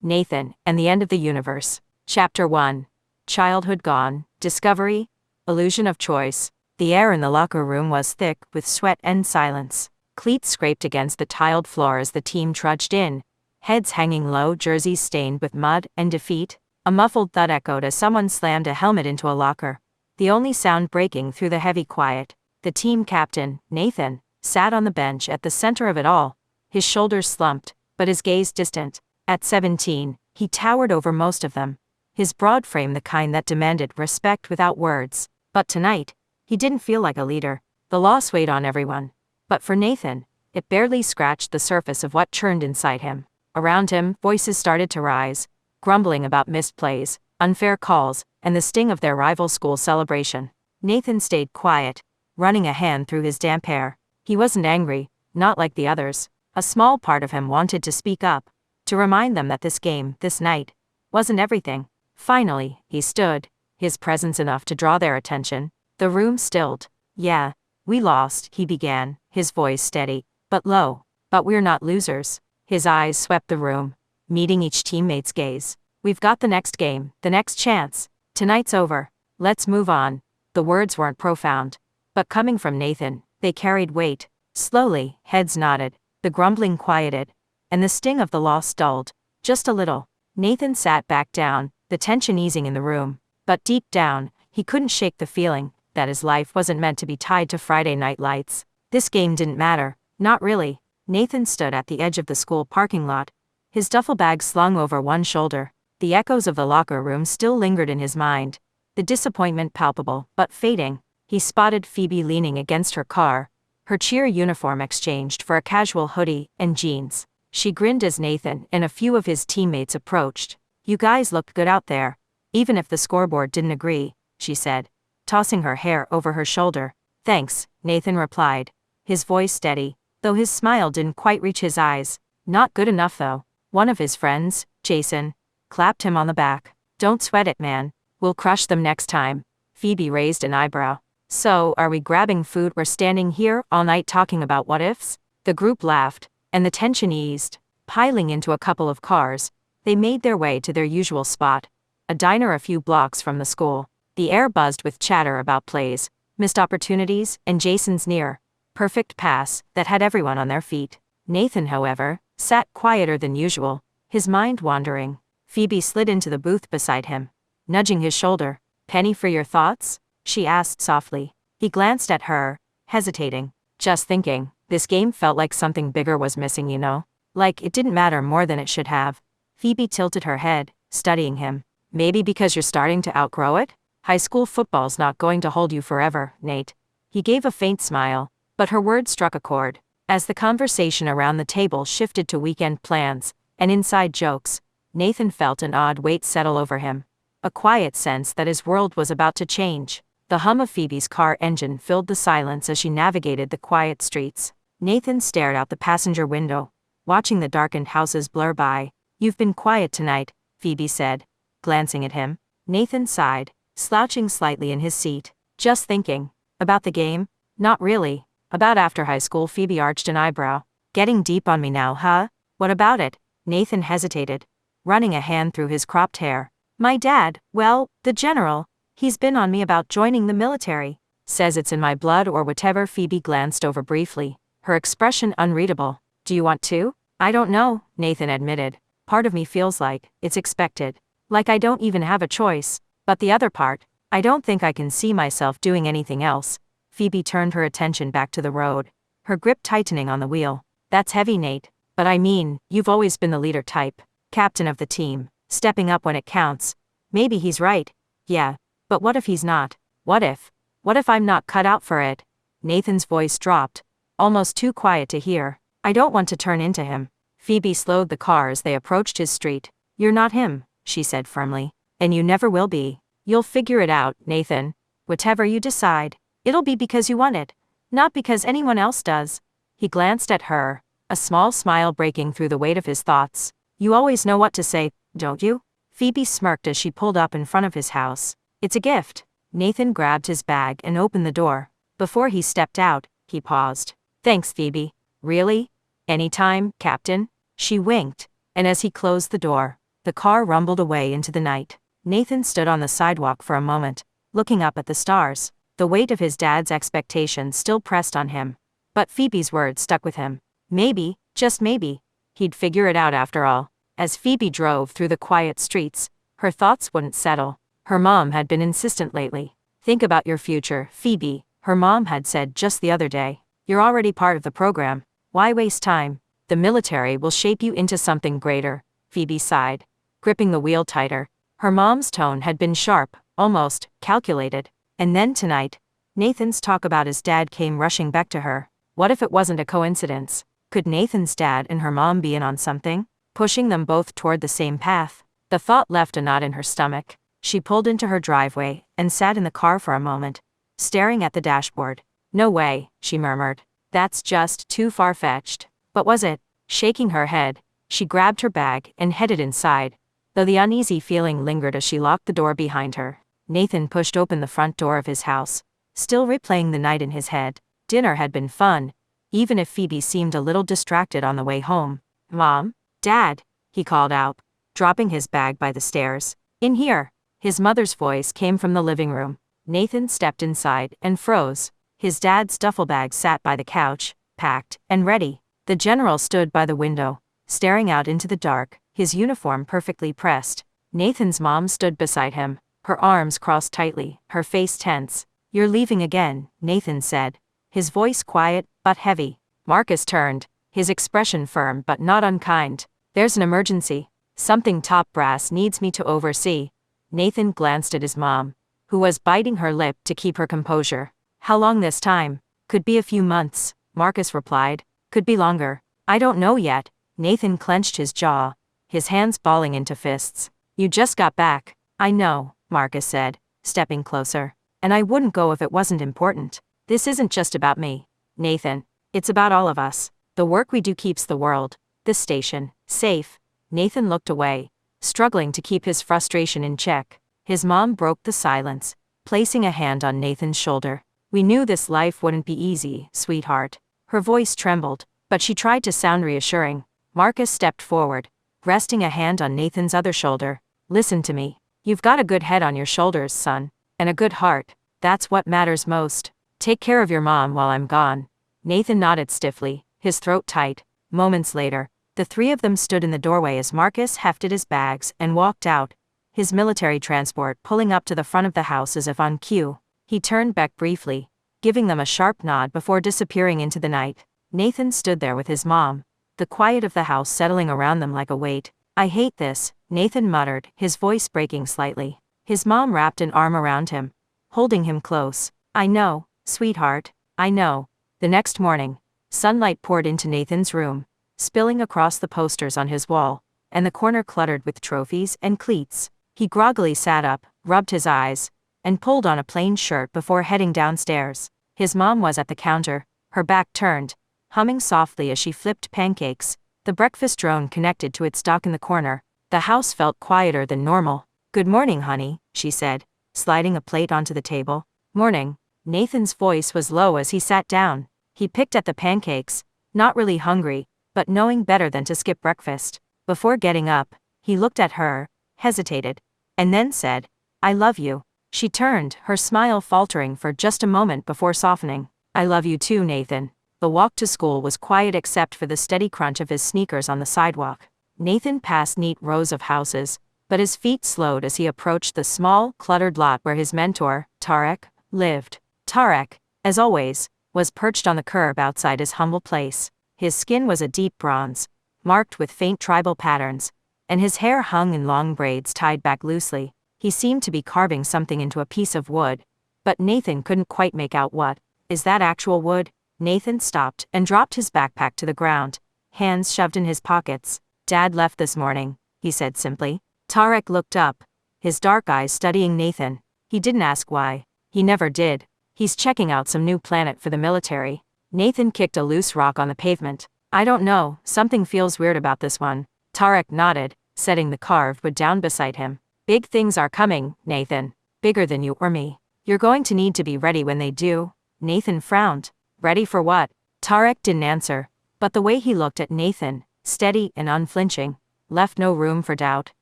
Nathan, and the End of the Universe. Chapter 1. Childhood Gone, Discovery, Illusion of Choice. The air in the locker room was thick with sweat and silence. Cleats scraped against the tiled floor as the team trudged in, heads hanging low, jerseys stained with mud and defeat. A muffled thud echoed as someone slammed a helmet into a locker, the only sound breaking through the heavy quiet. The team captain, Nathan, sat on the bench at the center of it all, his shoulders slumped, but his gaze distant. At 17, he towered over most of them, his broad frame the kind that demanded respect without words. But tonight, he didn't feel like a leader. The loss weighed on everyone. But for Nathan, it barely scratched the surface of what churned inside him. Around him, voices started to rise, grumbling about missed plays, unfair calls, and the sting of their rival school celebration. Nathan stayed quiet, running a hand through his damp hair. He wasn't angry, not like the others. A small part of him wanted to speak up, to remind them that this game, this night, wasn't everything. Finally, he stood, his presence enough to draw their attention. The room stilled. "Yeah, we lost," he began, his voice steady, but low. "But we're not losers." His eyes swept the room, meeting each teammate's gaze. "We've got the next game, the next chance. Tonight's over. Let's move on." The words weren't profound, but coming from Nathan, they carried weight. Slowly, heads nodded, the grumbling quieted, and the sting of the loss dulled, just a little. Nathan sat back down, the tension easing in the room. But deep down, he couldn't shake the feeling that his life wasn't meant to be tied to Friday night lights. This game didn't matter, not really. Nathan stood at the edge of the school parking lot, his duffel bag slung over one shoulder. The echoes of the locker room still lingered in his mind, the disappointment palpable but fading. He spotted Phoebe leaning against her car, her cheer uniform exchanged for a casual hoodie and jeans. She grinned as Nathan and a few of his teammates approached. "You guys looked good out there, even if the scoreboard didn't agree," she said, tossing her hair over her shoulder. "Thanks," Nathan replied, his voice steady, though his smile didn't quite reach his eyes. "Not good enough though." One of his friends, Jason, clapped him on the back. "Don't sweat it, man. We'll crush them next time." Phoebe raised an eyebrow. "So, are we grabbing food? We're standing here all night talking about what ifs?" The group laughed, and the tension eased. Piling into a couple of cars, they made their way to their usual spot, a diner a few blocks from the school. The air buzzed with chatter about plays, missed opportunities, and Jason's near-perfect pass that had everyone on their feet. Nathan, however, sat quieter than usual, his mind wandering. Phoebe slid into the booth beside him, nudging his shoulder. "Penny for your thoughts?" she asked softly. He glanced at her, hesitating. "Just thinking, this game felt like something bigger was missing, you know? Like it didn't matter more than it should have." Phoebe tilted her head, studying him. "Maybe because you're starting to outgrow it? High school football's not going to hold you forever, Nate." He gave a faint smile, but her words struck a chord. As the conversation around the table shifted to weekend plans and inside jokes, Nathan felt an odd weight settle over him. A quiet sense that his world was about to change. The hum of Phoebe's car engine filled the silence as she navigated the quiet streets. Nathan stared out the passenger window, watching the darkened houses blur by. "You've been quiet tonight," Phoebe said, glancing at him. Nathan sighed, slouching slightly in his seat. "Just thinking. About the game?" "Not really. About after high school." Phoebe arched an eyebrow. "Getting deep on me now, huh? What about it?" Nathan hesitated, running a hand through his cropped hair. "My dad, well, the general, he's been on me about joining the military. Says it's in my blood or whatever." Phoebe glanced over briefly, her expression unreadable. "Do you want to?" "I don't know," Nathan admitted. "Part of me feels like it's expected. Like I don't even have a choice. But the other part, I don't think I can see myself doing anything else." Phoebe turned her attention back to the road, her grip tightening on the wheel. "That's heavy, Nate. But I mean, you've always been the leader type. Captain of the team, stepping up when it counts. Maybe he's right. Yeah, but what if he's not? What if I'm not cut out for it?" Nathan's voice dropped, almost too quiet to hear. "I don't want to turn into him." Phoebe slowed the car as they approached his street. "You're not him," she said firmly. "And you never will be. You'll figure it out, Nathan. Whatever you decide, it'll be because you want it, not because anyone else does." He glanced at her, a small smile breaking through the weight of his thoughts. "You always know what to say, don't you?" Phoebe smirked as she pulled up in front of his house. "It's a gift." Nathan grabbed his bag and opened the door. Before he stepped out, he paused. "Thanks, Phoebe." "Really? Anytime, Captain?" She winked, and as he closed the door, The car rumbled away into the night. Nathan stood on the sidewalk for a moment, looking up at the stars. The weight of his dad's expectations still pressed on him. But Phoebe's words stuck with him. Maybe, just maybe, he'd figure it out after all. As Phoebe drove through the quiet streets, her thoughts wouldn't settle. Her mom had been insistent lately. Think about your future, Phoebe, her mom had said just the other day. You're already part of the program. Why waste time? The military will shape you into something greater, Phoebe sighed, gripping the wheel tighter. Her mom's tone had been sharp, almost calculated. And then tonight, Nathan's talk about his dad came rushing back to her. What if it wasn't a coincidence? Could Nathan's dad and her mom be in on something, pushing them both toward the same path? The thought left a knot in her stomach. She pulled into her driveway and sat in the car for a moment, staring at the dashboard. No way, she murmured. That's just too far-fetched. But was it? Shaking her head, she grabbed her bag and headed inside, though the uneasy feeling lingered as she locked the door behind her. Nathan pushed open the front door of his house, still replaying the night in his head. Dinner had been fun, even if Phoebe seemed a little distracted on the way home. Mom? Dad? He called out, dropping his bag by the stairs. In here. His mother's voice came from the living room. Nathan stepped inside and froze. His dad's duffel bag sat by the couch, packed and ready. The general stood by the window, staring out into the dark, his uniform perfectly pressed. Nathan's mom stood beside him, her arms crossed tightly, her face tense. You're leaving again, Nathan said, his voice quiet but heavy. Marcus turned, his expression firm but not unkind. There's an emergency. Something top brass needs me to oversee. Nathan glanced at his mom, who was biting her lip to keep her composure. How long this time? Could be a few months, Marcus replied. Could be longer. I don't know yet. Nathan clenched his jaw, his hands balling into fists. You just got back. I know, Marcus said, stepping closer. And I wouldn't go if it wasn't important. This isn't just about me, Nathan. It's about all of us. The work we do keeps the world, this station, safe. Nathan looked away, struggling to keep his frustration in check. His mom broke the silence, placing a hand on Nathan's shoulder. We knew this life wouldn't be easy, sweetheart. Her voice trembled, but she tried to sound reassuring. Marcus stepped forward, resting a hand on Nathan's other shoulder. Listen to me. You've got a good head on your shoulders, son, and a good heart. That's what matters most. Take care of your mom while I'm gone. Nathan nodded stiffly, his throat tight. Moments later, the three of them stood in the doorway as Marcus hefted his bags and walked out, his military transport pulling up to the front of the house as if on cue. He turned back briefly, giving them a sharp nod before disappearing into the night. Nathan stood there with his mom, the quiet of the house settling around them like a weight. I hate this, Nathan muttered, his voice breaking slightly. His mom wrapped an arm around him, holding him close. I know, sweetheart, I know. The next morning, sunlight poured into Nathan's room, spilling across the posters on his wall, and the corner cluttered with trophies and cleats. He groggily sat up, rubbed his eyes, and pulled on a plain shirt before heading downstairs. His mom was at the counter, her back turned, humming softly as she flipped pancakes. The breakfast drone connected to its dock in the corner. The house felt quieter than normal. Good morning, honey, she said, sliding a plate onto the table. Morning. Nathan's voice was low as he sat down. He picked at the pancakes, not really hungry, but knowing better than to skip breakfast. Before getting up, he looked at her, hesitated, and then said, I love you. She turned, her smile faltering for just a moment before softening. I love you too, Nathan. The walk to school was quiet except for the steady crunch of his sneakers on the sidewalk. Nathan passed neat rows of houses, but his feet slowed as he approached the small, cluttered lot where his mentor, Tarek, lived. Tarek, as always, was perched on the curb outside his humble place. His skin was a deep bronze, marked with faint tribal patterns, and his hair hung in long braids tied back loosely. He seemed to be carving something into a piece of wood, but Nathan couldn't quite make out what. Is that actual wood? Nathan stopped and dropped his backpack to the ground, hands shoved in his pockets. Dad left this morning, he said simply. Tarek looked up, his dark eyes studying Nathan. He didn't ask why. He never did. He's checking out some new planet for the military. Nathan kicked a loose rock on the pavement. I don't know, something feels weird about this one. Tarek nodded, setting the carved wood down beside him. Big things are coming, Nathan. Bigger than you or me. You're going to need to be ready when they do. Nathan frowned. Ready for what? Tarek didn't answer, but the way he looked at Nathan, steady and unflinching, left no room for doubt.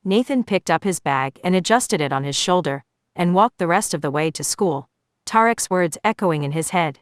Nathan picked up his bag and adjusted it on his shoulder, and walked the rest of the way to school, Tarek's words echoing in his head.